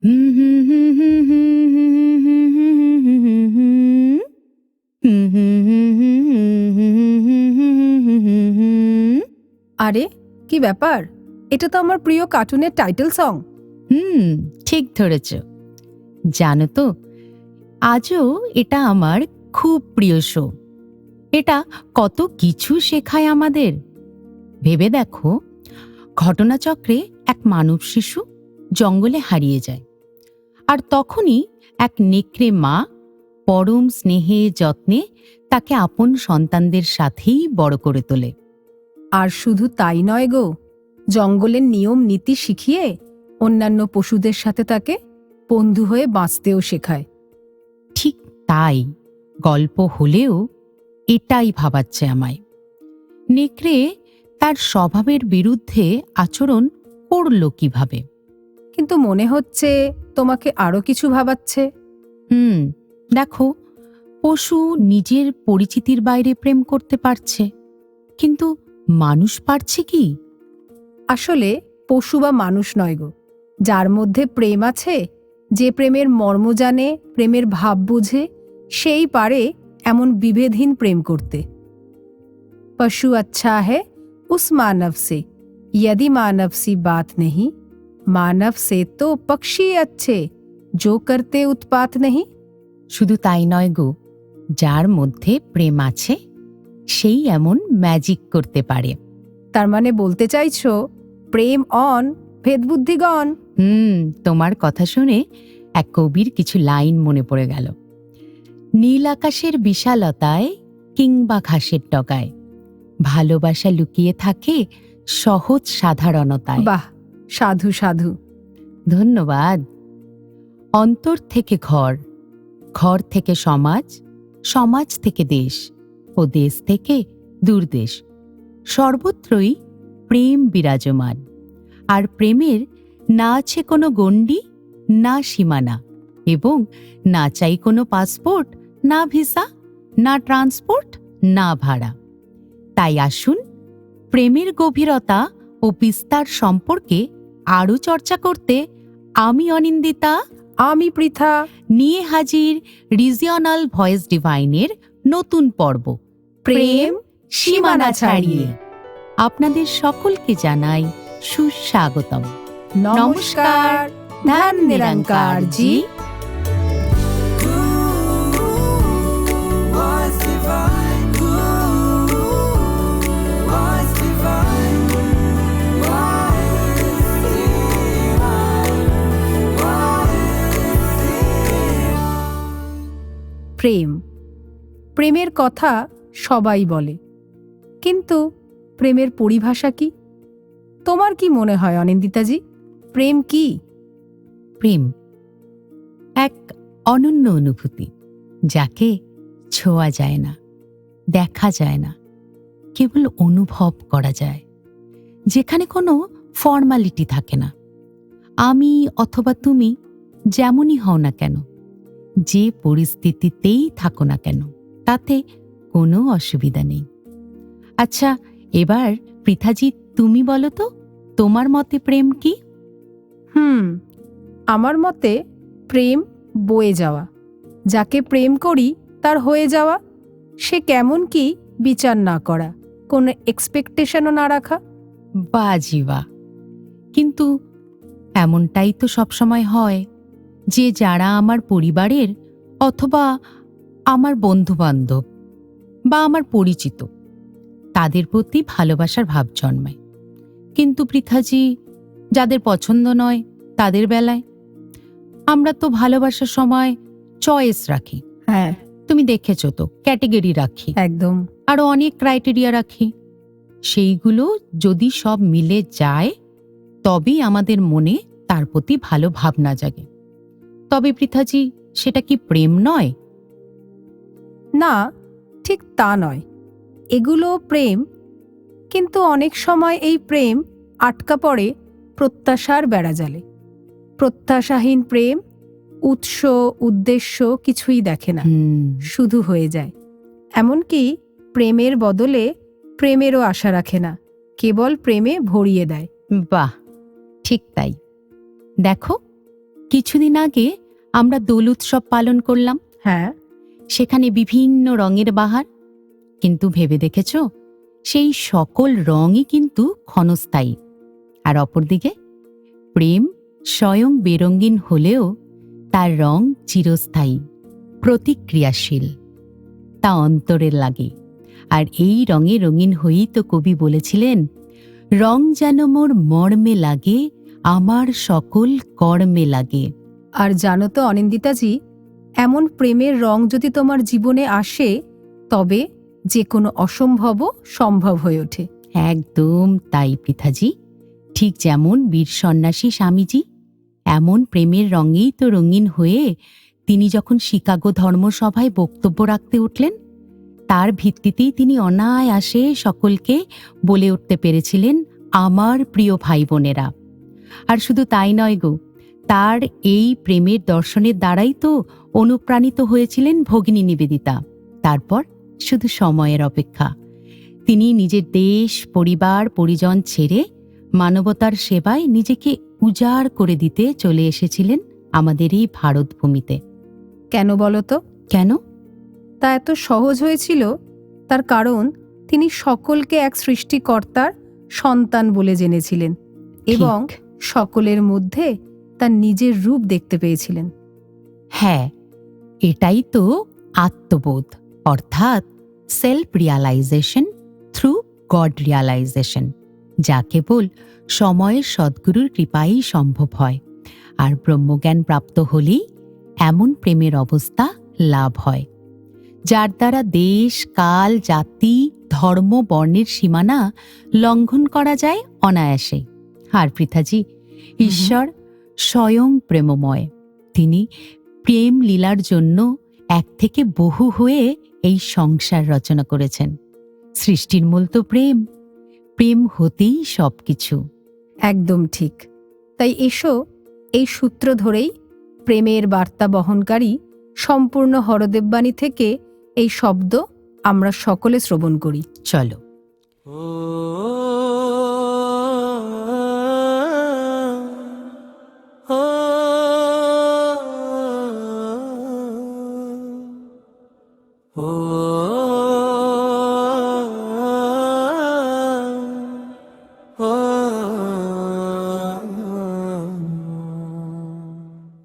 আরে কি ব্যাপার, এটা তো আমার প্রিয় কার্টুনের টাইটেল সং। ঠিক ধরেছ। জানো তো, আজও এটা আমার খুব প্রিয় শো। এটা কত কিছু শেখায় আমাদের। ভেবে দেখো, ঘটনাচক্রে এক মানব শিশু জঙ্গলে হারিয়ে যায়, আর তখনই এক নেকড়ে মা পরম স্নেহে যত্নে তাকে আপন সন্তানদের সাথেই বড় করে তোলে। আর শুধু তাই নয় গো, জঙ্গলের নিয়ম নীতি শিখিয়ে অন্যান্য পশুদের সাথে তাকে বন্ধু হয়ে বাঁচতেও শেখায়। ঠিক তাই, গল্প হলেও এটাই ভাবাচ্ছে আমায়। নেকড়ে তার স্বভাবের বিরুদ্ধে আচরণ করল কিভাবে? কিন্তু মনে হচ্ছে তোমাকে আরো কিছু ভাবাচ্ছে। দেখো, পশু নিজের পরিচিতির বাইরে প্রেম করতে পারছে, কিন্তু মানুষ পারছে কি? আসলে পশু বা মানুষ নয় গো, যার মধ্যে প্রেম আছে, যে প্রেমের মর্ম জানে, প্রেমের ভাব বুঝে, সেই পারে এমন বিভেদহীন প্রেম করতে। পশু আচ্ছা হ্যায় উস মানব সে, यदि मानव सी बात नहीं, मानव से तो पक्षी अच्छे जो करते उत्पात नहीं। শুধু তাই নয় গো, যার মধ্যে প্রেম আছে সেই এমন ম্যাজিক করতে পারে। তার মানে বলতে চাইছো প্রেম অন, ভেদবুদ্ধি গণ। তোমার কথা শুনে এক কবির কিছু লাইন মনে পড়ে গেল। নীল আকাশের বিশালতায় কিংবা ঘাসের ডগায়, ভালোবাসা লুকিয়ে থাকে সহজ সাধারণতায়। বাহ, সাধু সাধু। ধন্যবাদ। অন্তর থেকে ঘর, ঘর থেকে সমাজ, সমাজ থেকে দেশ, ও দেশ থেকে দূরদেশ, সর্বত্রই প্রেম বিরাজমান। আর প্রেমের না আছে কোনো গণ্ডি, না সীমানা, এবং না চাই কোনো পাসপোর্ট, না ভিসা, না ট্রান্সপোর্ট, না ভাড়া। তাই আসুন, প্রেমের গভীরতা ও বিস্তার সম্পর্কে আরও চর্চা করতে আমি অনিন্দিতা, আমি পৃথা নিয়ে হাজির রিজিওনাল ভয়েস ডিভাইনের নতুন পর্ব, প্রেম সীমানা ছাড়িয়ে। আপনাদের সকলকে জানাই সুস্বাগতম। নমস্কার, ধ্যান নিরঙ্কার জি। প্রেম, প্রেমের কথা সবাই বলে, কিন্তু প্রেমের পরিভাষা কি? তোমার কি মনে হয় অনিন্দিতাজি, প্রেম কি? প্রেম এক অনন্য অনুভূতি, যাকে ছোঁয়া যায় না, দেখা যায় না, কেবল অনুভব করা যায়, যেখানে কোনো ফর্মালিটি থাকে না। আমি অথবা তুমি যেমনই হও না কেন, যে পরিস্থিতিতেই থাকো না কেন, তাতে কোনো অসুবিধা নেই। আচ্ছা, এবার পৃথাজি তুমি বলো তো, তোমার মতে প্রেম কি? আমার মতে প্রেম বয়ে যাওয়া, যাকে প্রেম করি তার হয়ে যাওয়া, সে কেমন কি বিচার না করা, কোনো এক্সপেকটেশনও না রাখা। বাজিবা, কিন্তু এমনটাই তো সবসময় হয় যে যারা আমার পরিবারের অথবা আমার বন্ধুবান্ধব বা আমার পরিচিত, তাদের প্রতি ভালোবাসার ভাব জন্মায়। কিন্তু পৃথাজি, যাদের পছন্দ নয় তাদের বেলায় আমরা তো ভালোবাসার সময় চয়েস রাখি। হ্যাঁ, তুমি দেখেছো তো, ক্যাটেগরি রাখি, একদম, আরো অনেক ক্রাইটেরিয়া রাখি। সেইগুলো যদি সব মিলে যায়, তবেই আমাদের মনে তার প্রতি ভালো ভাবনা জাগে। তবে পৃথাজি, সেটা কি প্রেম নয়? না, ঠিক তা নয়। এগুলো প্রেম, কিন্তু অনেক সময় এই প্রেম আটকা পড়ে প্রত্যাশার বেড়াজালে। প্রত্যাশাহীন প্রেম উৎস উদ্দেশ্য কিছুই দেখে না, শুধু হয়ে যায়। এমনকি প্রেমের বদলে প্রেমেরও আশা রাখে না, কেবল প্রেমে ভরিয়ে দেয়। বাহ, ঠিক তাই। দেখো, কিছুদিন আগে আমরা দোল উৎসব পালন করলাম। হ্যাঁ, সেখানে বিভিন্ন রঙের বাহার, কিন্তু ভেবে দেখেছ সেই সকল রঙই কিন্তু ক্ষণস্থায়ী। আর অপরদিকে প্রেম স্বয়ং বেরঙ্গিন হলেও তার রং চিরস্থায়ী, প্রতিক্রিয়াশীল, তা অন্তরের লাগে। আর এই রঙে রঙিন হয়েই তো কবি বলেছিলেন, রং যেন মোর মর্মে লাগে, আমার সকল কর্মে লাগে। আর জানো তো অনিন্দিতাজি, এমন প্রেমের রং যদি তোমার জীবনে আসে, তবে যে কোনো অসম্ভবও সম্ভব হয়ে ওঠে। একদম তাই পৃথাজি। ঠিক যেমন বীর সন্ন্যাসী স্বামীজি এমন প্রেমের রঙেই তো রঙিন হয়ে তিনি যখন শিকাগো ধর্মসভায় বক্তব্য রাখতে উঠলেন, তার ভিত্তিতেই তিনি অনায়াসে সকলকে বলে উঠতে পেরেছিলেন, আমার প্রিয় ভাই বোনেরা। আর শুধু তাই নয় গো, তার এই প্রেমের দর্শনের দ্বারাই তো অনুপ্রাণিত হয়েছিলেন ভগিনী নিবেদিতা। তারপর শুধু সময়ের অপেক্ষা, তিনি নিজের দেশ, পরিবার, পরিজন ছেড়ে মানবতার সেবায় নিজেকে উজাড় করে দিতে চলে এসেছিলেন আমাদের এই ভারত ভূমিতে। কেন বলো তো? কেন? তা এত সহজ হয়েছিল, তার কারণ তিনি সকলকে এক সৃষ্টিকর্তার সন্তান বলে জেনেছিলেন এবং ঠিক। সকলের মধ্যে তার নিজের রূপ দেখতে পেয়েছিলেন। হ্যাঁ, এটাই তো আত্মবোধ, অর্থাৎ self realisation through god realisation, যা কেবল সময়ের সদ্গুরুর কৃপাই সম্ভব হয়। আর ব্রহ্মজ্ঞান প্রাপ্ত হলেই এমন প্রেমের অবস্থা লাভ হয়, যার দ্বারা দেশ, কাল, জাতি, ধর্ম, বর্ণের সীমানা লঙ্ঘন করা যায় অনায়াসে। আর পৃথাজি, ঈশ্বর স্বয়ং প্রেমময়। তিনি প্রেম লীলার জন্য এক থেকে বহু হয়ে এই সংসার রচনা করেছেন। সৃষ্টির মূল তো প্রেম, প্রেম হতেই সবকিছু। একদম ঠিক। তাই এসো, এই সূত্র ধরেই প্রেমের বার্তা বহনকারী সম্পূর্ণ হরদেববাণী থেকে এই শব্দ আমরা সকলে শ্রবণ করি। চলো।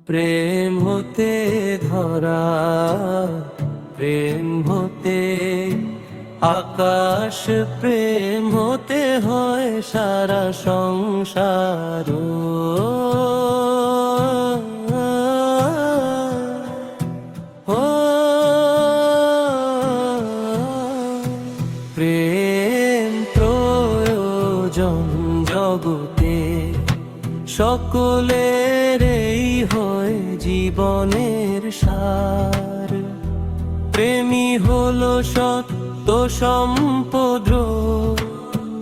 প্রেম হতে ধরা, প্রেম হতে আকাশ, প্রেম হতে হয় সারা সংসার। প্রেম প্রয়োজন জগতে, সকলের এই হয় জীবনের সার। প্রেমী হলো সত্য সম্পদ,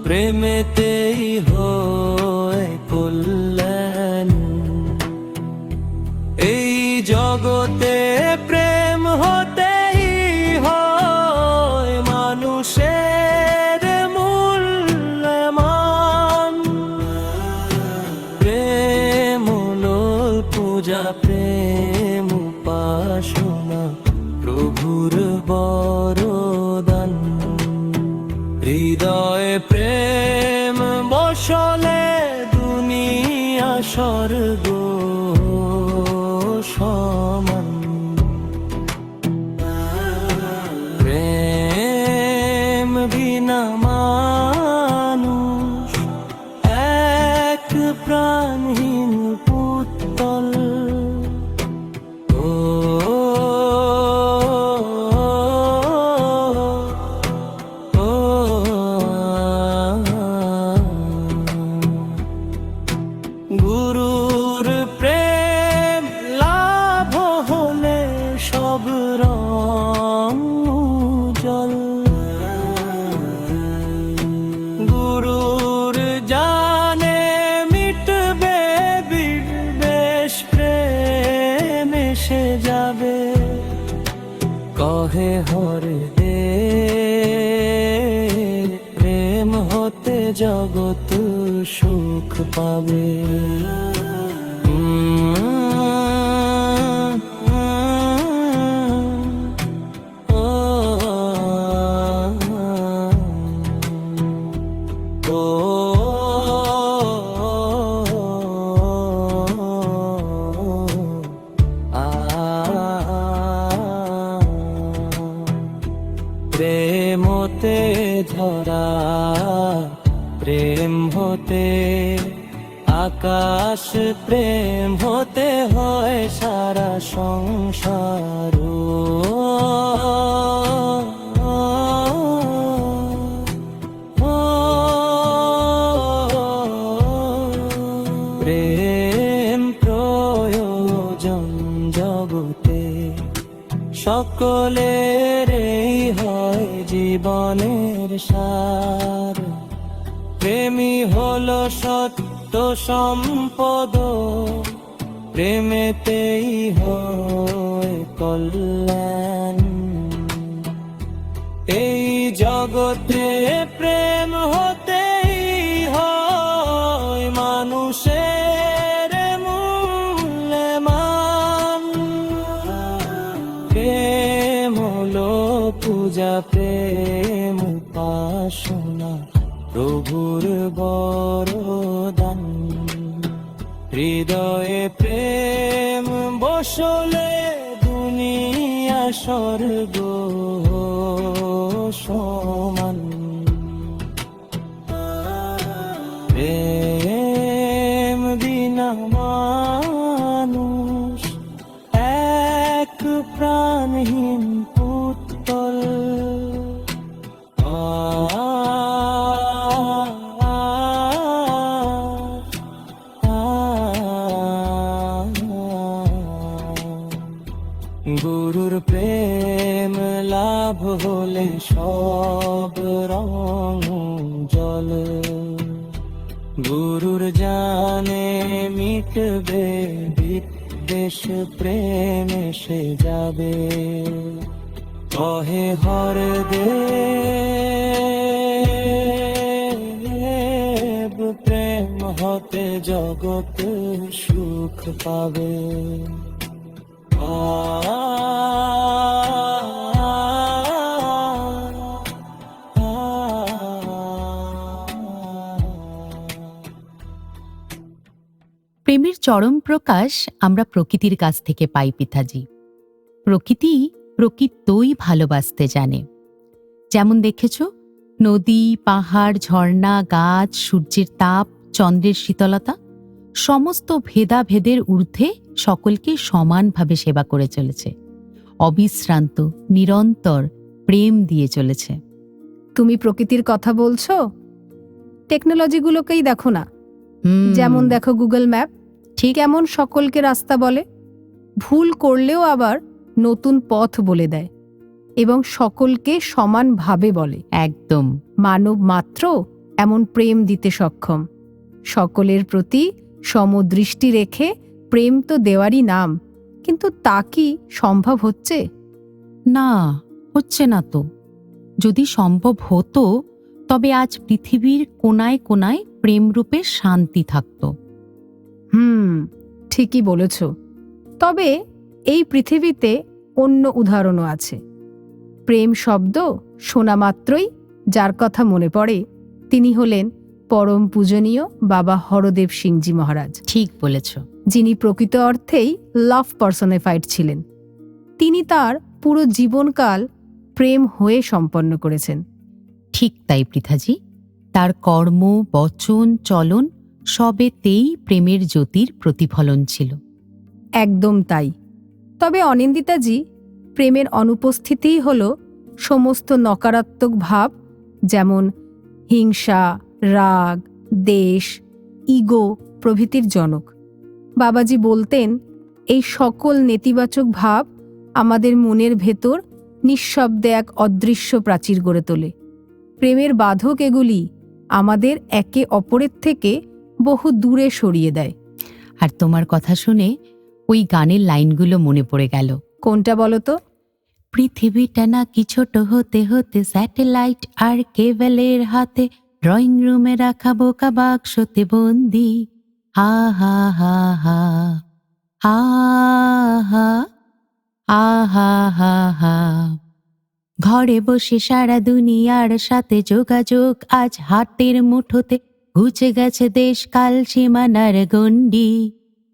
প্রেমেতেই হয় কল্যাণ। এই জগতে প্রেম হতেই হয় মানুষের মূল্যমান। প্রেম হলো পূজা, প্রেম উপাসনা, প্রভুর বরদান। হৃদয়ে প্রেম বসলে দুনিয়া স্বর্গ সমান। প্রেম বিনা মানুষ এক প্রাণহীন পুত্তল। গুরুর প্রেম লাভ হলে সব রং উজ্জ্বল। গুরুর জানে মিটবে বিদ্বেষ, প্রেম এসে যাবে কহে হরে দে। প্রেম হতে জগৎ সুখ পাবে। আকাশ প্রেম হতে হয় সারা সংসার প্রেম প্রয়োজন জগতে সকলের হয় জীবনের সার প্রেমী হলো সত্য সম্পদ প্রেমেতেই হয় কল্যাণ এই জগতে প্রেম হতেই হয় মানুষের মূল্যমান প্রেম হলো পূজা প্রেম উপাসনা প্রভুর বরদান হৃদয়ে প্রেম বসলে দুনিয়া স্বর্গ সমান প্রেম বিনা মানুষ এক প্রাণহীন পুতুল গুরুর প্রেম লাভ হলে সব রং জল গুরুর জানে মিটবে বিদ্বেষ প্রেম এসে যাবে কহে হর দেব প্রেম হতে জগৎ সুখ পাবে প্রেমের চরম প্রকাশ আমরা প্রকৃতির কাছ থেকে পাই পিতাজি। প্রকৃতি প্রকৃতই ভালোবাসতে জানে। যেমন দেখেছ, নদী, পাহাড়, ঝর্ণা, গাছ, সূর্যের তাপ, চন্দ্রের শীতলতা সমস্ত ভেদাভেদের ঊর্ধ্বে সকলকে সমানভাবে সেবা করে চলেছে। অবিশ্রান্ত নিরন্তর প্রেম দিয়ে চলেছে। তুমি প্রকৃতির কথা বলছো? টেকনোলজিগুলোকেই দেখো না, যেমন দেখো গুগল ম্যাপ ঠিক এমন সকলকে রাস্তা বলে, ভুল করলেও আবার নতুন পথ বলে দেয় এবং সকলকে সমানভাবে বলে। একদম মানব মাত্র এমন প্রেম দিতে সক্ষম। সকলের প্রতি সমদৃষ্টি রেখে প্রেম তো দেওয়ারই নাম, কিন্তু তা কি সম্ভব হচ্ছে? না, হচ্ছে না তো। যদি সম্ভব হতো তবে আজ পৃথিবীর কোনায় কোনায় প্রেমরূপে শান্তি থাকত। ঠিকই বলেছ। তবে এই পৃথিবীতে অন্য উদাহরণও আছে। প্রেম শব্দ শোনা মাত্রই যার কথা মনে পড়ে তিনি হলেন পরম পূজনীয় বাবা হরদেব সিংজি মহারাজ। ঠিক বলেছ। যিনি প্রকৃত অর্থেই লাভ পার্সনিফাইড ছিলেন। তিনি তার পুরো জীবনকাল প্রেম হয়ে সম্পন্ন করেছেন। ঠিক তাই পৃথাজি। তার কর্ম, বচন, চলন সবেতেই প্রেমের জ্যোতির প্রতিফলন ছিল। একদম তাই। তবে অনিন্দিতাজি, প্রেমের অনুপস্থিতিই হল সমস্ত নকারাত্মক ভাব, যেমন হিংসা, রাগ, দেশ, ইগো প্রভৃতির জনক। বাবাজি বলতেন, এই সকল নেতিবাচক ভাব আমাদের মনের ভেতর নিঃশব্দে এক অদৃশ্য প্রাচীর গড়ে তোলে। প্রেমের বাধক এগুলি আমাদের একে অপরের থেকে বহু দূরে সরিয়ে দেয়। আর তোমার কথা শুনে ওই গানের লাইনগুলো মনে পড়ে গেল। কোনটা বলো তো? পৃথিবীটা নাকি ছোট হতে হতে স্যাটেলাইট আর কেবলের হাতে, ড্রয়িং রুমে রাখা বোকা বাক্সতে বন্দি। হা হা হা হা হা হা আহা হা হা। ঘরে বসে সারা দুনিয়ার সাথে যোগাযোগ আজ হাতের মুঠোতে, ঘুচে গেছে দেশ কাল সীমানার গণ্ডি।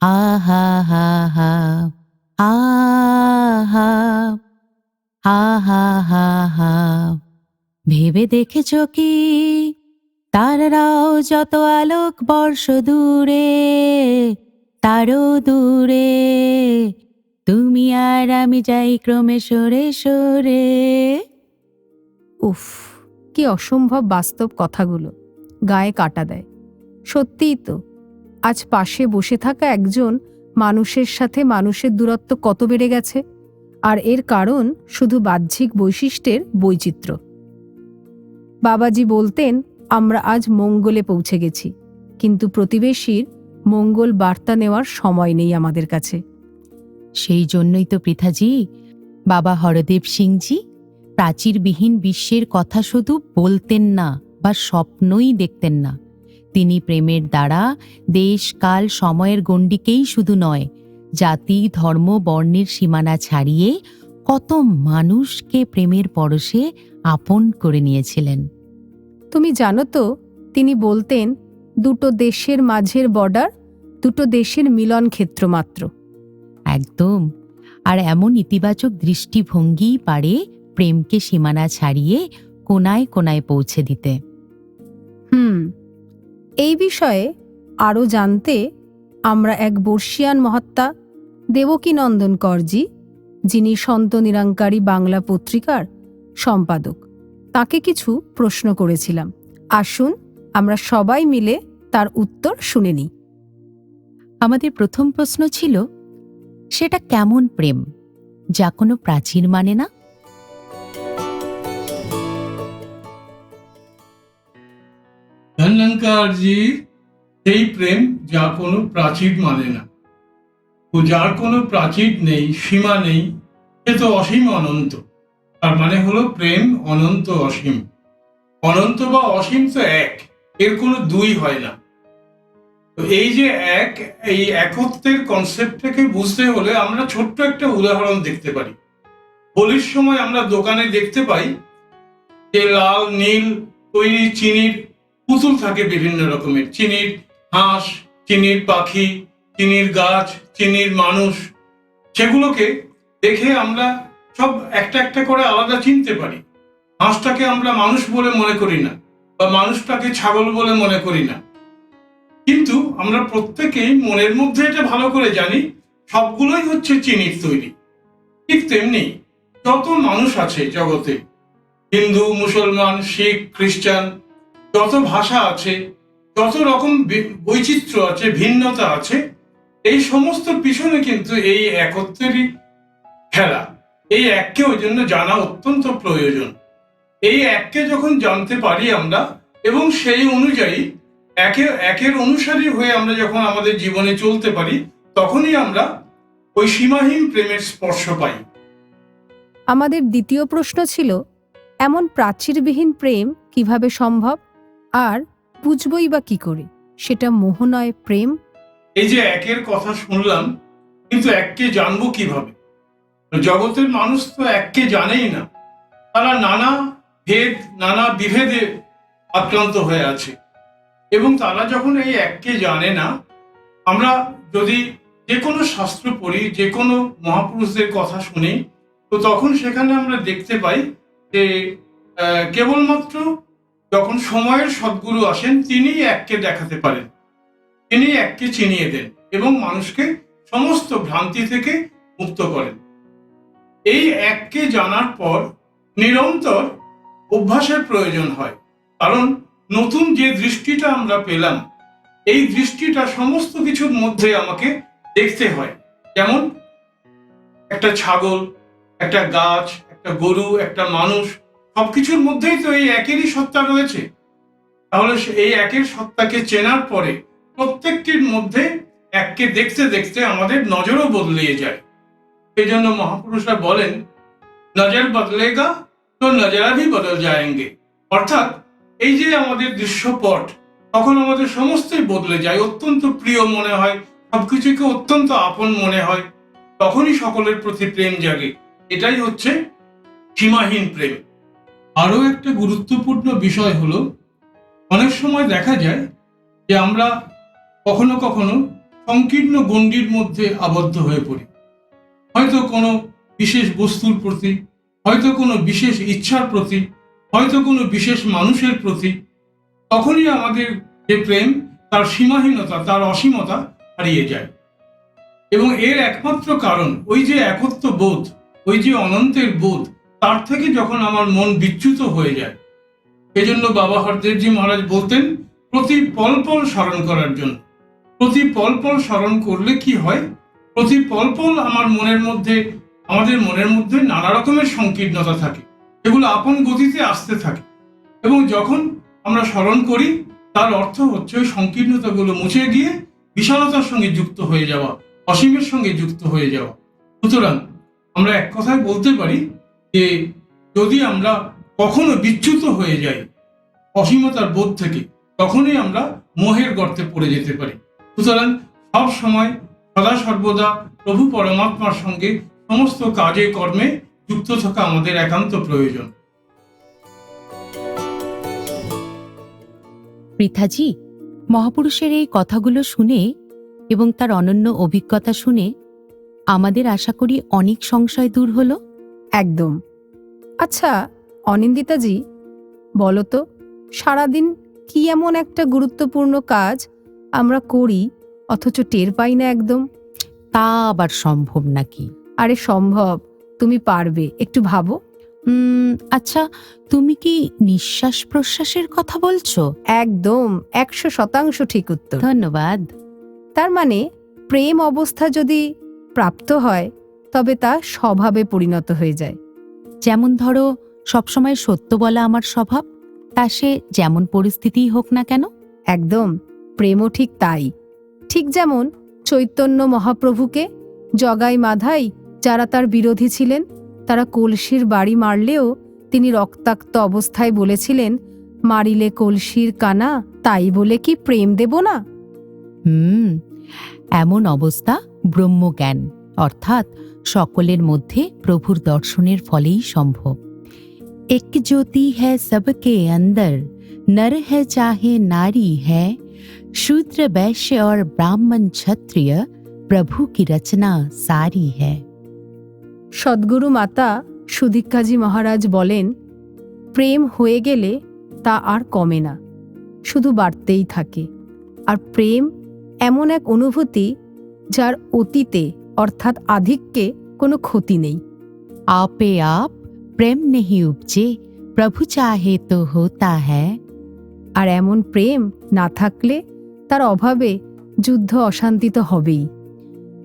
আহা হা হা আহা আহা হা হা। ভেবে দেখেছ কি তারারাও যত আলোক বর্ষ দূরে, তারও দূরে, তুমি আর আমি যাই ক্রমে সরে সরে। উফ, কি অসম্ভব বাস্তব কথাগুলো, গায়ে কাটা দেয়। সত্যিই তো, আজ পাশে বসে থাকা একজন মানুষের সাথে মানুষের দূরত্ব কত বেড়ে গেছে, আর এর কারণ শুধু বাহ্যিক বৈশিষ্ট্যের বৈচিত্র্য। বাবাজি বলতেন, আমরা আজ মঙ্গলে পৌঁছে গেছি, কিন্তু প্রতিবেশীর মঙ্গল বার্তা নেওয়ার সময় নেই আমাদের কাছে। সেই জন্যই তো পৃথাজি, বাবা হরদেব সিংজি প্রাচীরবিহীন বিশ্বের কথা শুধু বলতেন না বা স্বপ্নই দেখতেন না। তিনি প্রেমের দ্বারা দেশ কাল সময়ের গণ্ডিকেই শুধু নয়, জাতি ধর্ম বর্ণের সীমানা ছাড়িয়ে কত মানুষকে প্রেমের পরশে আপন করে নিয়েছিলেন। তুমি জানো তো, তিনি বলতেন, দুটো দেশের মাঝের বর্ডার দুটো দেশের মিলন ক্ষেত্র মাত্র। একদম। আর এমন ইতিবাচক দৃষ্টিভঙ্গিই পারে প্রেমকে সীমানা ছাড়িয়ে কোনায় কোনায় পৌঁছে দিতে। এই বিষয়ে আরও জানতে আমরা এক বর্ষিয়ান মহাত্মা দেবকীনন্দন করজি, যিনি সন্ত নিরঙ্কারী বাংলা পত্রিকার সম্পাদক, তাকে কিছু প্রশ্ন করেছিলাম। আসুন আমরা সবাই মিলে তার উত্তর শুনে নিই। আমাদের প্রথম প্রশ্ন ছিল, সেটা কেমন প্রেম যা কোনো প্রাচীর মানে না? ধন্যঙ্কারজি, সেই প্রেম যা কোনো প্রাচীর মানে না। তো যার কোনো প্রাচীর নেই, সীমা নেই, সে তো অসীম অনন্ত। তার মানে হলো প্রেম অনন্ত অসীম। অনন্ত বা অসীম তো এক, এর কোনো দুই হয় না। তো এই যে এক, এই একত্বের কনসেপ্টটাকে বুঝতে হলে আমরা ছোট্ট একটা উদাহরণ দেখতে পারি। হোলির সময় আমরা দোকানে দেখতে পাই যে লাল নীল তৈরি চিনির পুতুল থাকে, বিভিন্ন রকমের চিনির হাঁস, চিনির পাখি, চিনির গাছ, চিনির মানুষ। সেগুলোকে দেখে আমরা সব একটা একটা করে আলাদা চিনতে পারি। হাঁসটাকে আমরা মানুষ বলে মনে করি না, বা মানুষটাকে ছাগল বলে মনে করি না। কিন্তু আমরা প্রত্যেকেই মনের মধ্যে এটা ভালো করে জানি, সবগুলোই হচ্ছে চিনির তৈরি। ঠিক তেমনি যত মানুষ আছে জগতে, হিন্দু, মুসলমান, শিখ, খ্রিস্টান, যত ভাষা আছে, যত রকম বৈচিত্র্য আছে, ভিন্নতা আছে, এই সমস্ত পিছনে কিন্তু এই একত্রেরই খেলা। এই এককে ওই জন্য জানা অত্যন্ত প্রয়োজন। এই এককে যখন জানতে পারি আমরা, এবং সেই অনুযায়ী একের অনুসারী হয়ে আমরা যখন আমাদের জীবনে চলতে পারি, তখনই আমরা ওই সীমাহীন প্রেমের স্পর্শ পাই। আমাদের দ্বিতীয় প্রশ্ন ছিল, এমন প্রাচীরবিহীন প্রেম কিভাবে সম্ভব, আর বুঝবই বা কি করে সেটা মোহ নয় প্রেম? এই যে একের কথা শুনলাম, কিন্তু এককে জানবো কিভাবে? জগতের মানুষ তো এককে জানেই না। তারা নানা ভেদ, নানা বিভেদে আক্রান্ত হয়ে আছে, এবং তারা যখন এই এককে জানে না, আমরা যদি যে কোনো শাস্ত্র পড়ি, যে কোনো মহাপুরুষদের কথা শুনি, তো তখন সেখানে আমরা দেখতে পাই যে কেবলমাত্র যখন সময়ের সদ্গুরু আসেন, তিনি এককে দেখাতে পারেন, তিনি এককে চিনিয়ে দেন এবং মানুষকে সমস্ত ভ্রান্তি থেকে মুক্ত করেন। এই এককে জানার পর নিরন্তর অভ্যাসের প্রয়োজন হয়, কারণ নতুন যে দৃষ্টিটা আমরা পেলাম, এই দৃষ্টিটা সমস্ত কিছুর মধ্যে আমাকে দেখতে হয়। যেমন একটা ছাগল, একটা গাছ, একটা গরু, একটা মানুষ, সবকিছুর মধ্যেই তো এই একেরই সত্তা রয়েছে। তাহলে এই একের সত্তাকে চেনার পরে প্রত্যেকটির মধ্যে এককে দেখতে দেখতে আমাদের নজরও বদলিয়ে যায়। সেই জন্য মহাপুরুষরা বলেন, নজর বদলেগা তো নজরা ভি বদল যায়েঙ্গে। অর্থাৎ এই যে আমাদের দৃশ্যপট, তখন আমাদের সমস্তই বদলে যায়, অত্যন্ত প্রিয় মনে হয়, সবকিছুকে অত্যন্ত আপন মনে হয়, তখনই সকলের প্রতি প্রেম জাগে। এটাই হচ্ছে সীমাহীন প্রেম। আরো একটা গুরুত্বপূর্ণ বিষয় হলো, অনেক সময় দেখা যায় যে আমরা কখনো কখনো সংকীর্ণ গণ্ডির মধ্যে আবদ্ধ হয়ে পড়ি। হয়তো কোনো বিশেষ বস্তুর প্রতি, হয়তো কোনো বিশেষ ইচ্ছার প্রতি, হয়তো কোনো বিশেষ মানুষের প্রতি। তখনই আমাদের যে প্রেম তার সীমাহীনতা, তার অসীমতা হারিয়ে যায়। এবং এর একমাত্র কারণ ওই যে একত্ব বোধ, ওই যে অনন্তের বোধ, তার থেকে যখন আমার মন বিচ্যুত হয়ে যায়। এজন্য বাবা হরদেবজি মহারাজ বলতেন প্রতি পল পল স্মরণ করার জন্য। প্রতি পল পল স্মরণ করলে কি হয়, প্রতি পল পল আমাদের মনের মধ্যে নানা রকমের সংকীর্ণতা থাকে, এগুলো আপন গতিতে আসতে থাকে। এবং যখন আমরা স্মরণ করি তার অর্থ হচ্ছে ওই সংকীর্ণতাগুলো মুছে গিয়ে বিশালতার সঙ্গে যুক্ত হয়ে যাওয়া, অসীমের সঙ্গে যুক্ত হয়ে যাওয়া। সুতরাং আমরা এক কথায় বলতে পারি যে যদি আমরা কখনো বিচ্যুত হয়ে যাই অসীমতার বোধ থেকে, তখনই আমরা মোহের গর্তে পড়ে যেতে পারি। সুতরাং সব সময় সদা সর্বদা প্রভু পরমাত্মার সঙ্গে সমস্ত কাজে কর্মে যুক্ত থাকা আমাদের একান্ত প্রয়োজন। পৃথাজি, মহাপুরুষের এই কথাগুলো শুনে এবং তার অনন্য অভিজ্ঞতা শুনে আমাদের আশা করি অনেক সংশয় দূর হলো। একদম। আচ্ছা অনিন্দিতাজি, বলো তো, সারাদিন কি এমন একটা গুরুত্বপূর্ণ কাজ আমরা করি অথচ টের পাই না একদম? তা আবার সম্ভব নাকি? আরে সম্ভব, তুমি পারবে, একটু ভাবো। আচ্ছা, তুমি কি নিঃশ্বাস প্রশ্বাসের কথা বলছো? একদম 100% ঠিক উত্তর। ধন্যবাদ। তার মানে প্রেম অবস্থা যদি প্রাপ্ত হয় তবে তা স্বভাবে পরিণত হয়ে যায়। যেমন ধরো, সবসময় সত্য বলা আমার স্বভাব, তা সে যেমন পরিস্থিতিই হোক না কেন। একদম, প্রেমও ঠিক তাই। ঠিক যেমন চৈতন্য মহাপ্রভুকে জগাই মাধাই যারা তার বিরোধী ছিলেন, তারা কলসির বাড়ি মারলেও তিনি রক্তাক্ত অবস্থায় বলেছিলেন, মারিলে কলসির কানা, তাই বলে কি প্রেম দেব না? এমন অবস্থা ব্রহ্মজ্ঞান, অর্থাৎ সকলের মধ্যে প্রভুর দর্শনের ফলেই সম্ভব। এক জ্যোতি হ্যায় সবকে অন্দর, নর হ্যায় চাহে নারী হ্যায়, শূদ্র বৈশ্য और ব্রাহ্মণ ক্ষত্রিয় প্রভু কি রচনা সারি হ্যায়। সদ্গুরু মাতা সুদীক্ষাজি মহারাজ বলেন, প্রেম হয়ে গেলে তা আর কমে না, শুধু বাড়তেই থাকে। আর প্রেম এমন এক অনুভূতি যার অতীতে অর্থাৎ আধিক্যে কোনো ক্ষতি নেই। আপে আপ প্রেম নেহি উপজে, প্রভু চাহে তো হোতা হ্যায়। আর এমন প্রেম না থাকলে তার অভাবে যুদ্ধ অশান্তি তো হবেই।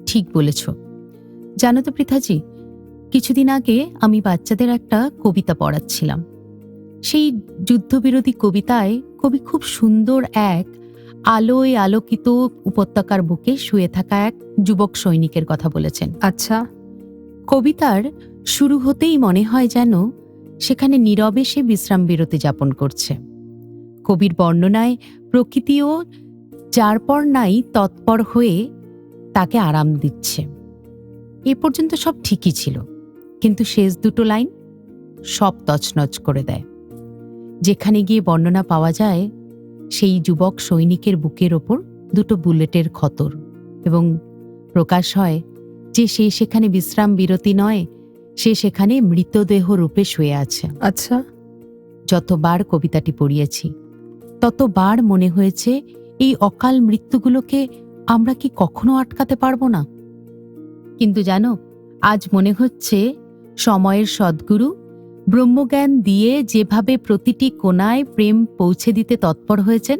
ঠিক বলেছ। জানো তো পৃথাজি, কিছুদিন আগে আমি বাচ্চাদের একটা কবিতা পড়াচ্ছিলাম। সেই যুদ্ধবিরোধী কবিতায় কবি খুব সুন্দর এক আলোয় আলোকিত উপত্যকার বুকে শুয়ে থাকা এক যুবক সৈনিকের কথা বলেছেন। আচ্ছা। কবিতার শুরু হতেই মনে হয় যেন সেখানে নীরবে সে বিশ্রাম বিরতি যাপন করছে। কবির বর্ণনায় প্রকৃতিও যার পর নাই তৎপর হয়ে তাকে আরাম দিচ্ছে। এ পর্যন্ত সব ঠিকই ছিল, কিন্তু শেষ দুটো লাইন সব তছনছ করে দেয়। যেখানে গিয়ে বর্ণনা পাওয়া যায় সেই যুবক সৈনিকের বুকের ওপর দুটো বুলেটের ক্ষতর, এবং প্রকাশ হয় যে সে সেখানে বিশ্রাম বিরতি নয়, সে সেখানে মৃতদেহ রূপে শুয়ে আছে। আচ্ছা। যতবার কবিতাটি পড়িয়েছি ততবার মনে হয়েছে এই অকাল মৃত্যুগুলোকে আমরা কি কখনো আটকাতে পারবো না? কিন্তু জানো, আজ মনে হচ্ছে সময়ের সদ্গুরু ব্রহ্মজ্ঞান দিয়ে যেভাবে প্রতিটি কোণায় প্রেম পৌঁছে দিতে তৎপর হয়েছেন,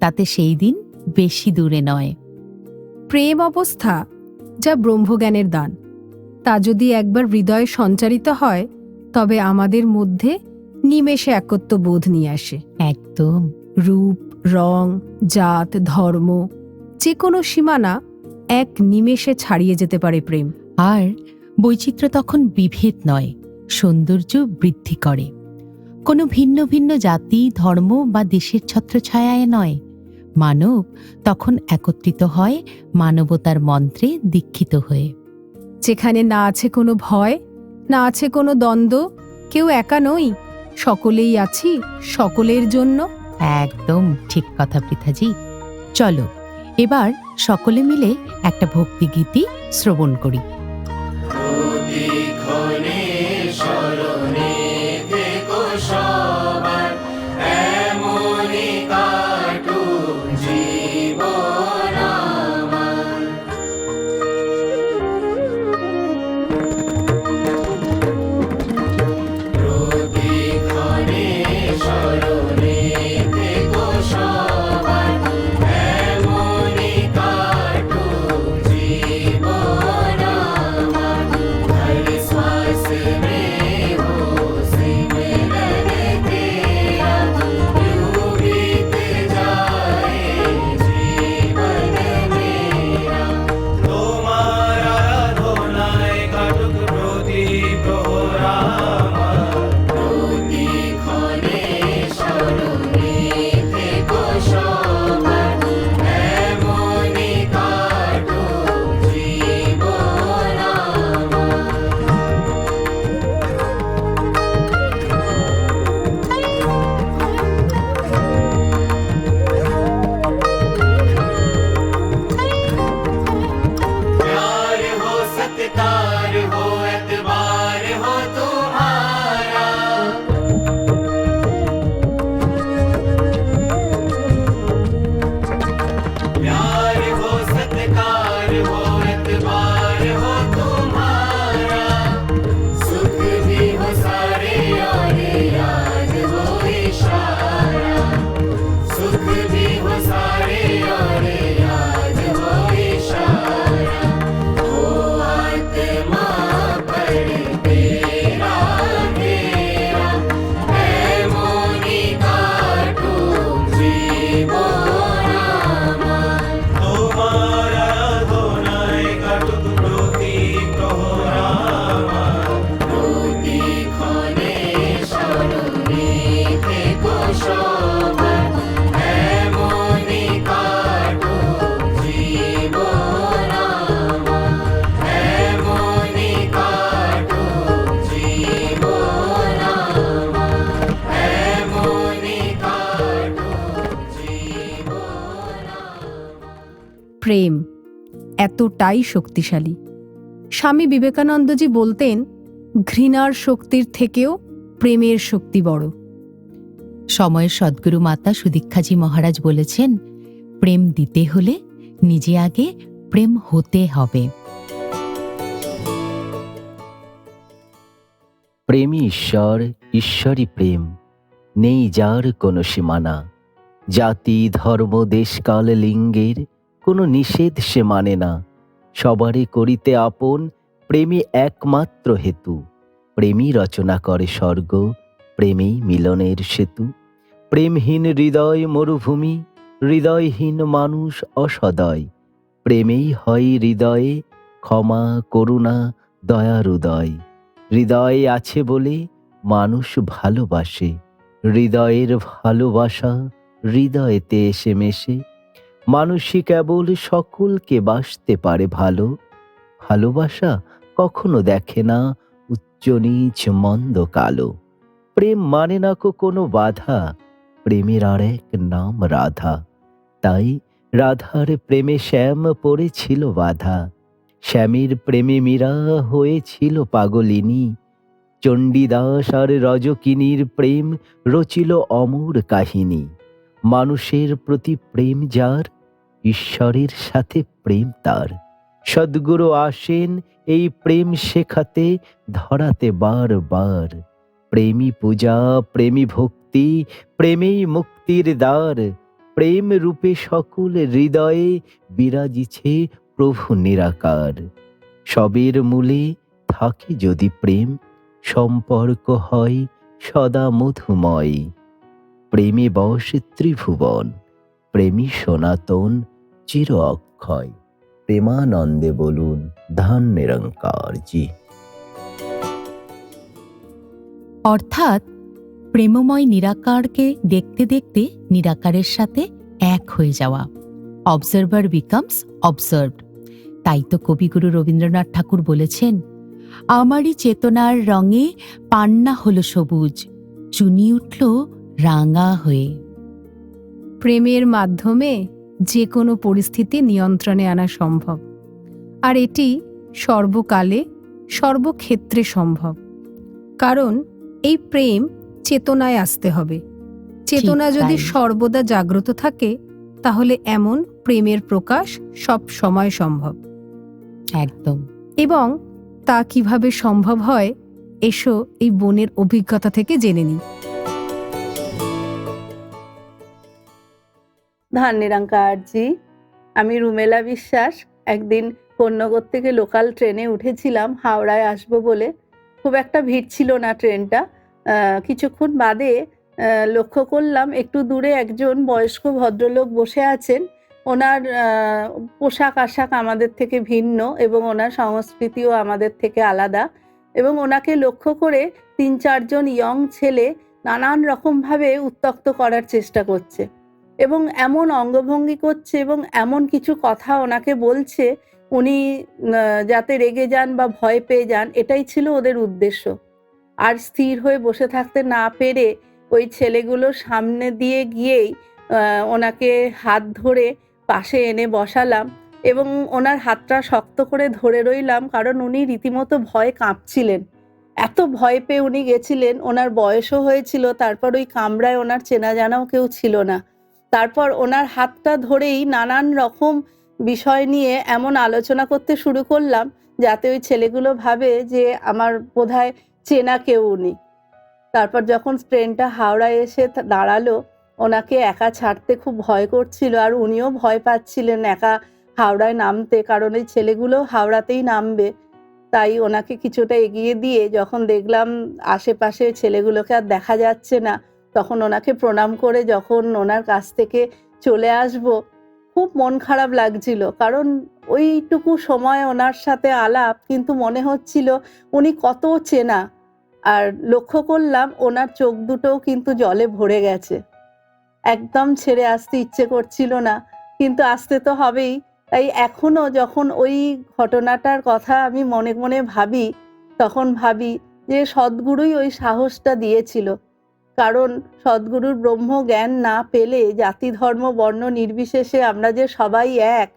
তাতে সেই দিন বেশি দূরে নয়। প্রেম অবস্থা যা ব্রহ্মজ্ঞানের দান, তা যদি একবার হৃদয়ে সঞ্চারিত হয় তবে আমাদের মধ্যে নিমেষে একত্ব বোধ নিয়ে আসে। একদম। রূপ, রং, জাত, ধর্ম, যে কোনো সীমানা এক নিমেষে ছাড়িয়ে যেতে পারে প্রেম। আর বৈচিত্র্য তখন বিভেদ নয়, সৌন্দর্য বৃদ্ধি করে। কোনো ভিন্ন ভিন্ন জাতি, ধর্ম বা দেশের ছত্রছায়ায় নয়, মানব তখন একত্রিত হয় মানবতার মন্ত্রে দীক্ষিত হয়ে। যেখানে না আছে কোনো ভয়, না আছে কোনো দ্বন্দ্ব, কেউ একা নই, সকলেই আছি সকলের জন্য। একদম ঠিক কথা পৃথাজি। চলো এবার সকলে মিলে একটা ভক্তিগীতি শ্রবণ করি। প্রতিক্ষণে স্মরণে থেকো সবার, এমনই सत्कार हो एतबार हो तुम्हारा। प्यार हो सत्कार हो एतबार हो तुम्हारा। सुख भी हो सारे और याद हो इशारा। सुख भी हो सारे और याद हो इशारा। हो आत्मा पर तेरा तेरा है मोनी काटूं जीवो रामा। तुम्हारा दोनाय काटूं प्रति प्रहरामा। প্রতি ক্ষণে স্মরণীতে কুশোভা এমনি কাটুক জীবনামা। এমনি কাটুক জীবনামা। এমনি কাটুক জীবনামা। প্রেম এতটাই শক্তিশালী। স্বামী বিবেকানন্দজি বলতেন, ঘৃণার শক্তির থেকেও প্রেমের শক্তি বড়। সময়ের সদ্গুরু মাতা সুদীক্ষাজি মহারাজ বলেছেন, প্রেম দিতে হলে নিজে আগে প্রেম হতে হবে। প্রেমই ঈশ্বর, ঈশ্বরই প্রেম, নেই যার কোনো সীমানা। জাতি ধর্ম দেশকাল লিঙ্গের কোনো নিষেধ সে মানে না। সবারে করিতে আপন প্রেমই একমাত্র হেতু। প্রেমই রচনা করে স্বর্গ, প্রেমেই মিলনের সেতু। প্রেমহীন হৃদয় মরুভূমি, হৃদয়হীন মানুষ অসদয়। প্রেমেই হয় হৃদয়ে ক্ষমা করুণা দয়ার উদয়। হৃদয়ে আছে বলে মানুষ ভালোবাসে। হৃদয়ের ভালোবাসা হৃদয়েতে এসে মেশে। মানুষই কেবল সকলকে বাসতে পারে ভালো। ভালোবাসা কখনো দেখে না উচ্চ নীচ মন্দ কালো। প্রেম মানে না কোনো বাধা, প্রেমের আর এক নাম রাধা। তাই রাধার প্রেমে শ্যাম পড়েছিল বাধা। শ্যামের প্রেমে মীরা হয়েছিল পাগলিনী। চণ্ডীদাস আর রজকিনীর প্রেম রচিল অমর কাহিনী। মানুষের প্রতি প্রেম যার, ঈশ্বরের সাথে প্রেম তার। সদ্গুরু আসেন এই প্রেম শেখাতে ধরাতে বার বার। প্রেমী পূজা, প্রেমী ভক্তি, প্রেমেই মুক্তির দ্বার। প্রেম রূপে সকল হৃদয়ে বিরাজিছে প্রভু নিরাকার। সবের মূলে থাকে যদি প্রেম, সম্পর্ক হয় সদা মধুময়। প্রেমে বসে ত্রিভুবন, প্রেমী সনাতন চির অক্ষয়। প্রেমানন্দে বলুন ধান নিরঙ্কার জি। অর্থাৎ প্রেমময় নিরাকারকে দেখতে দেখতে নিরাকারের সাথে এক হয়ে যাওয়া। Observer becomes observed. তাই তো কবিগুরু রবীন্দ্রনাথ ঠাকুর বলেছেন, আমারই চেতনার রঙে পান্না হলো সবুজ, চুনি উঠল রাঙা হয়ে। প্রেমের মাধ্যমে যে কোনো পরিস্থিতি নিয়ন্ত্রণে আনা সম্ভব, আর এটি সর্বকালে সর্বক্ষেত্রে সম্ভব। কারণ এই প্রেম চেতনায় আসতে হবে। চেতনা যদি তাই। সর্বদা জাগ্রত থাকে, তাহলে এমন প্রেমের প্রকাশ সব সময় সম্ভব। একদম। এবং তা কিভাবে সম্ভব হয়, এসো এই বোনের অভিজ্ঞতা থেকে জেনে নিই। ধান নিরঙ্কারজি, আমি রুমেলা বিশ্বাস। একদিন কোন্নগর থেকে লোকাল ট্রেনে উঠেছিলাম হাওড়ায় আসবো বলে। খুব একটা ভিড় ছিল না ট্রেনটা। কিছুক্ষণ বাদে লক্ষ্য করলাম একটু দূরে একজন বয়স্ক ভদ্রলোক বসে আছেন। ওনার পোশাক আশাক আমাদের থেকে ভিন্ন এবং ওনার সংস্কৃতিও আমাদের থেকে আলাদা। এবং ওনাকে লক্ষ্য করে ৩-৪ জন ইয়ং ছেলে নানান রকমভাবে উত্ত্যক্ত করার চেষ্টা করছে এবং এমন অঙ্গভঙ্গি করছে এবং এমন কিছু কথা ওনাকে বলছে উনি যাতে রেগে যান বা ভয় পেয়ে যান, এটাই ছিল ওদের উদ্দেশ্য। আর স্থির হয়ে বসে থাকতে না পেরে ওই ছেলেগুলোর সামনে দিয়ে গিয়েই ওনাকে হাত ধরে পাশে এনে বসালাম এবং ওনার হাতটা শক্ত করে ধরে রইলাম, কারণ উনি রীতিমতো ভয়ে কাঁপছিলেন। এত ভয় পেয়ে উনি গেছিলেন, ওনার বয়সও হয়েছিল, তারপর ওই কামরায় ওনার চেনা জানাও কেউ ছিল না। তারপর ওনার হাতটা ধরেই নানান রকম বিষয় নিয়ে এমন আলোচনা করতে শুরু করলাম যাতে ওই ছেলেগুলো ভাবে যে আমার বোধহয় চেনা কেউ উনি। তারপর যখন ট্রেনটা হাওড়ায় এসে দাঁড়ালো, ওনাকে একা ছাড়তে খুব ভয় করছিল, আর উনিও ভয় পাচ্ছিলেন একা হাওড়ায় নামতে, কারণ এই ছেলেগুলো হাওড়াতেই নামবে। তাই ওনাকে কিছুটা এগিয়ে দিয়ে যখন দেখলাম আশেপাশে ছেলেগুলোকে আর দেখা যাচ্ছে না, তখন ওনাকে প্রণাম করে যখন ওনার কাছ থেকে চলে আসব, খুব মন খারাপ লাগছিল। কারণ ওইটুকু সময় ওনার সাথে আলাপ, কিন্তু মনে হচ্ছিল উনি কত চেনা। আর লক্ষ্য করলাম ওনার চোখ দুটোও কিন্তু জলে ভরে গেছে। একদম ছেড়ে আসতে ইচ্ছে করছিল না, কিন্তু আসতে তো হবেই। তাই এখনো যখন ওই ঘটনাটার কথা আমি মনে মনে ভাবি, তখন ভাবি যে সদ্গুরুই ওই সাহসটা দিয়েছিল। কারণ সদ্গুরুর ব্রহ্মজ্ঞান না পেলে জাতি ধর্ম বর্ণ নির্বিশেষে আমরা যে সবাই এক,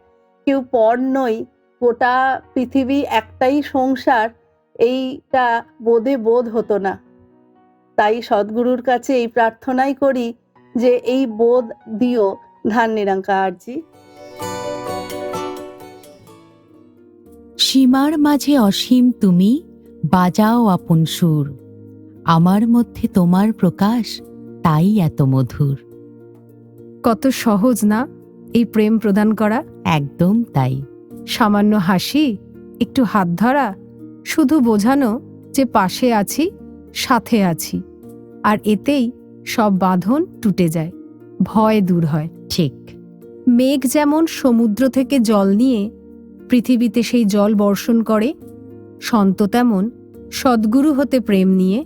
কেউ পর নই, গোটা পৃথিবী একটাই সংসার, এইটা বোধ হতো না। তাই সদ্গুরুর কাছে এই প্রার্থনাই করি যে এই বোধ দিও ধান নিরঙ্কারজি। সীমার মাঝে অসীম তুমি, বাজাও আপন সুর, আমার মধ্যে তোমার প্রকাশ, তাই এত মধুর। কত সহজ না এই প্রেম প্রদান করা? একদম তাই। সামান্য হাসি, একটু হাত ধরা, শুধু বোঝানো যে পাশে আছি, সাথে আছি, আর এতেই সব বাঁধন টুটে যায়, ভয় দূর হয়। ঠিক। মেঘ যেমন সমুদ্র থেকে জল নিয়ে পৃথিবীতে সেই জল বর্ষণ করে, সন্ত তেমন সদ্গুরু হতে প্রেম নিয়ে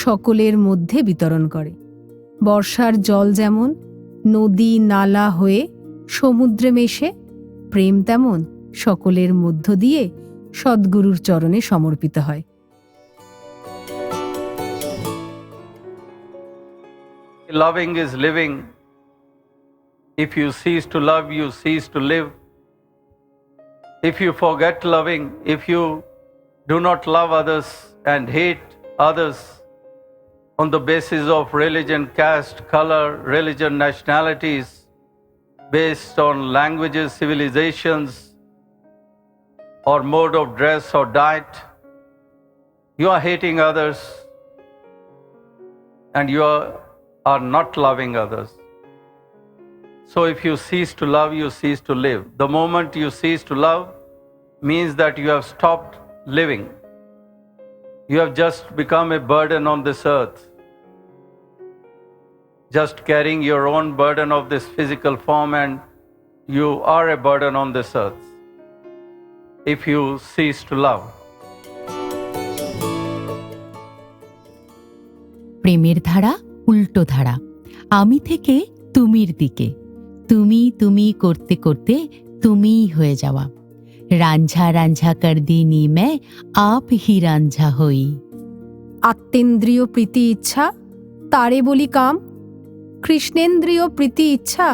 সকলের মধ্যে বিতরণ করে। বর্ষার জল যেমন নদী নালা হয়ে সমুদ্রে মেশে, প্রেম তেমন সকলের মধ্য দিয়ে সদ্গুরুর চরণে সমর্পিত হয়। Loving is living. If you cease to love, you cease to live. If you forget loving, if you do not love others and hate others on the basis of religion, caste, color, religion, nationalities, based on languages, civilizations, or mode of dress or diet, you are hating others and you are not loving others. So if you cease to love, you cease to live. The moment you cease to love means that you have stopped living. You have just become a burden on this earth, just carrying your own burden of this physical form, and you are a burden on this earth if you cease to love. প্রেমের ধারা উল্টো ধারা, আমি থেকে তুমির দিকে, তুমি তুমি করতে করতে তুমিই হয়ে যাওয়া। রাঞ্ঝা রাঞ্ঝা কর দিনি মে আপ হি রাঞ্ঝা হই। আত্মেন্দ্রিয় প্রীতি ইচ্ছা তারে বলি কাম, কৃষ্ণেন্দ্রিয় প্রীতি ইচ্ছা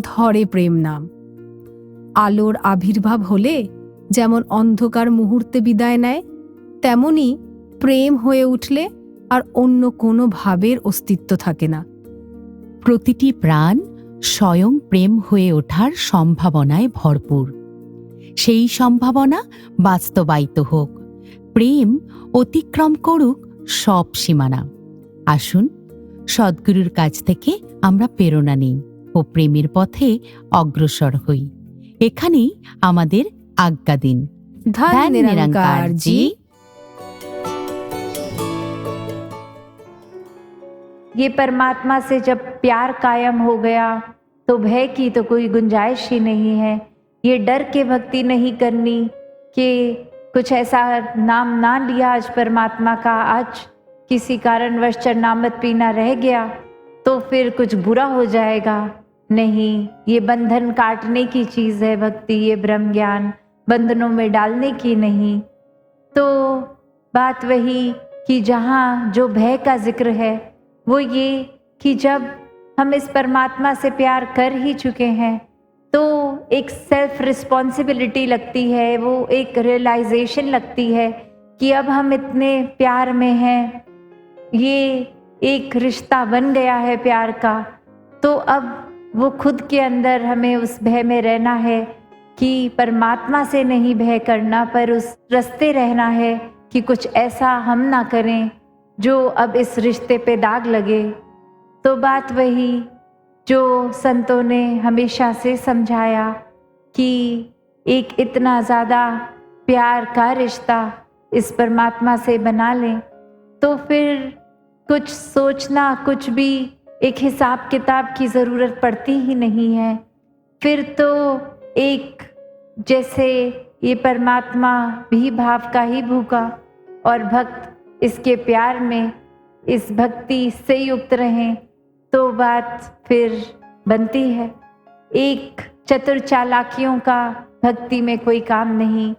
ধরে প্রেম নাম। আলোর আবির্ভাব হলে যেমন অন্ধকার মুহূর্তে বিদায় নেয়, তেমনি প্রেম হয়ে উঠলে আর অন্য কোনো ভাবের অস্তিত্ব থাকে না। প্রতিটি প্রাণ স্বয়ং প্রেম হয়ে ওঠার সম্ভাবনায় ভরপুর। সেই সম্ভাবনা বাস্তবায়িত হোক, প্রেম অতিক্রম করুক সব সীমানা। আসুন সদ্গুরুর কাছ থেকে আমরা প্রেরণা নিই ও প্রেমের পথে অগ্রসর হই। এখানেই আমাদের আজ্ঞা দিন। ধন নিরঙ্কার জি। ये परमात्मा से जब प्यार कायम हो गया तो भय की तो कोई गुंजाइश ही नहीं है। ये डर के भक्ति नहीं करनी कि कुछ ऐसा नाम ना लिया आज परमात्मा का, आज किसी कारणवश चरणामृत पीना रह गया तो फिर कुछ बुरा हो जाएगा। नहीं, ये बंधन काटने की चीज़ है भक्ति, ये ब्रह्म ज्ञान बंधनों में डालने की नहीं। तो बात वही कि जहाँ जो भय का जिक्र है वो ये कि जब हम इस परमात्मा से प्यार कर ही चुके हैं तो एक सेल्फ रिस्पॉन्सिबिलिटी लगती है, वो एक रियलाइजेशन लगती है कि अब हम इतने प्यार में हैं, ये एक रिश्ता बन गया है प्यार का, तो अब वो खुद के अंदर हमें उस भय में रहना है कि परमात्मा से नहीं भय करना, पर उस रास्ते रहना है कि कुछ ऐसा हम ना करें जो अब इस रिश्ते पे दाग लगे। तो बात वही जो संतों ने हमेशा से समझाया कि एक इतना ज़्यादा प्यार का रिश्ता इस परमात्मा से बना लें तो फिर कुछ सोचना, कुछ भी एक हिसाब किताब की ज़रूरत पड़ती ही नहीं है। फिर तो एक जैसे ये परमात्मा भी भाव का ही भूखा और भक्त इसके प्यार में, इस भक्ति से युक्त रहें तो बात फिर बनती है। एक चतुर चालाकियों का भक्ति में कोई काम नहीं,